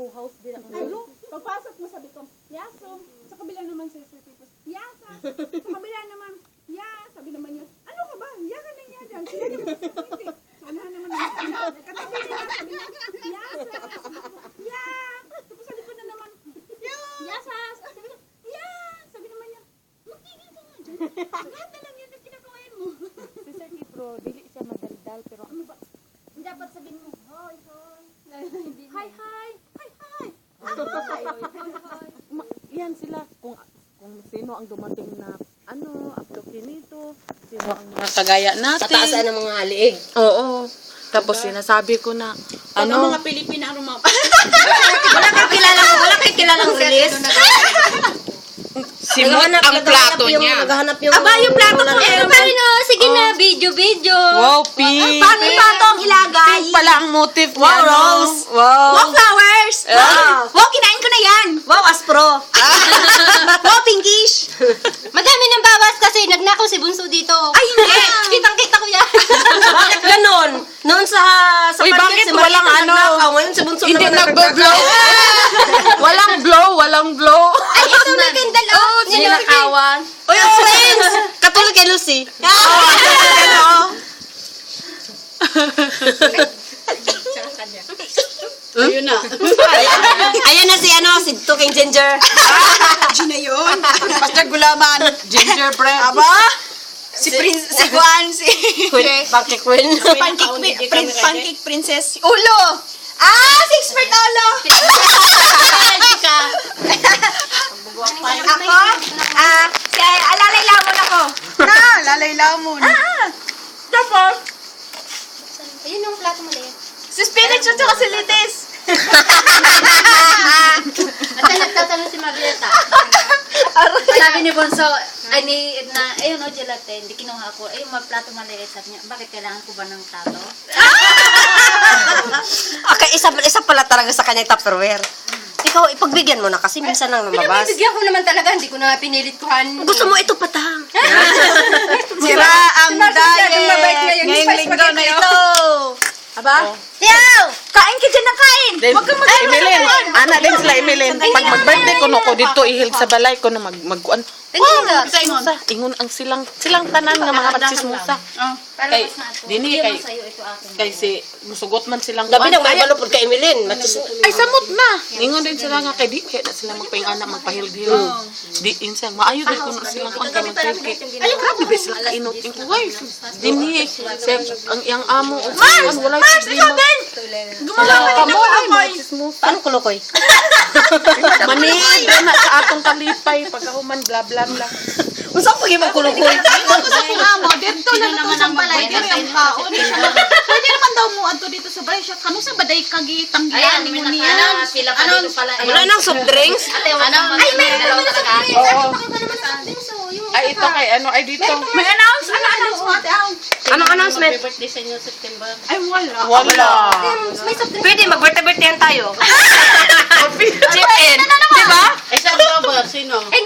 row house din ako. Ano? Pagpasok mo sabi ko, yaso. Sa kabila naman si Sir Tipos, yasa. Sa kabila naman, ya. Sabi naman niya, ano ka ba? Ya ka na niya dyan. Sila naman hindi. So, ano naman naman. Katabi niya, sabi niya, yasa. Ya. Tapos sabi ko na naman, yasa. Sabi niya, ya. Sabi naman niya, magtigil ka nga dyan. Lahat na lang yun na kinakawain mo. Si Sir Kipro, dili siya madaldal, pero Ano ba? Dapat sabihin mo, hoy, hoy. Hi, hi. Hi, hi. yan sila kung sino ang dumating na Abdokinito, sino ang mga kagaya natin. Tataasan ng mga liig. Oo. Tapos sinasabi ko na Mga Pilipina, mga... Wala kang kilalang release. simot ang plato niya. Naghahanap yung... Aba, yung plato ko eh. Sige na, video. Wow, pink. Paano yung plato ang ilagay? Pink pala ang motif niya. Wow, no? Rose. Wow. flowers! Wow, kinain ko na yan! Wow, aspro. Wow, pinkish! Madami ng bawas kasi nagnakaw si Bunso dito. Ay, hindi! Kitang-kita ko yan. Bakit ganon? Noon sa Uy, bakit si Marita walang nagnakaw. Ngayon si Bunso Hindi naman nagbo-blow. walang blow. Ay, ito maganda lang. Ninakawan. Uy, ang friends! Katulad kay Lucy. Ayun na. Ayun na si Tuking Ginger. Diyan na yun. Basta gulaman. Gingerbread. Aba? Si Juan, si... Bakit Queen? Pancake Princess. Ulo! Si Expert Ulo! Ako? Si Alalay Lamon ako. Alalay Lamon. Tapos, Ayun yung plato mali. si Spinach at saka si Litis. At nagtatanong si Marieta. Sabi ni Bonso, ayun o, gelatin, hindi kinuha ko. Ayun, plato maliit. Sabi niya, bakit kailangan ko ba ng plato? Okay, isa pala talaga sa kanyang Tupperware. Ikaw, ipagbigyan mo na kasi minsan lang lumabas. Pinabibigyan ko naman talaga, hindi ko na pinilit kuhan. Gusto mo ito patang. Sira ang diet. Ngayong linggo na ito. Aba? Tiyaw! Kain ka dyan ng kain. Huwag kang Emilin, anak din sila Emilin. Pag mag-birthday ko no ko dito ihil sa balay ko na magkuan. Ingon ang silang tanan nga mga magsismusa. Kay dini kay si musugot man silang Gabi nang may balupod kay Emilin. ay samot na. Ingon din sila nga kay di kaya na sila magpaingana magpahil-hil. Di insang maayo din kuno silang pang kay magpahil. Ay grabe ba sila kainot ing kuway. Dini ang yang amo o wala problema. Sila kamo ay magsismusa. Paano kulukoy? Manid na sa atong kalipay pagkahuman bla bla bla. Unsa pag imong kulukoy? Dito na naman ang balay. Pwede naman daw mo adto dito sa balay siya. Kano sa baday kagitang Ayan, mo may niya. pila pa dito pala. Wala nang soft drinks? Ay, meron naman sa Ay ito kay ano ay dito. May announce mo ate Aw. Anong announcement? birthday sa inyo September. Ay wala. Wala. Pwede mag-birthday-birthdayan tayo. Chip in. Di ba? Ay, sa October, sino? Eh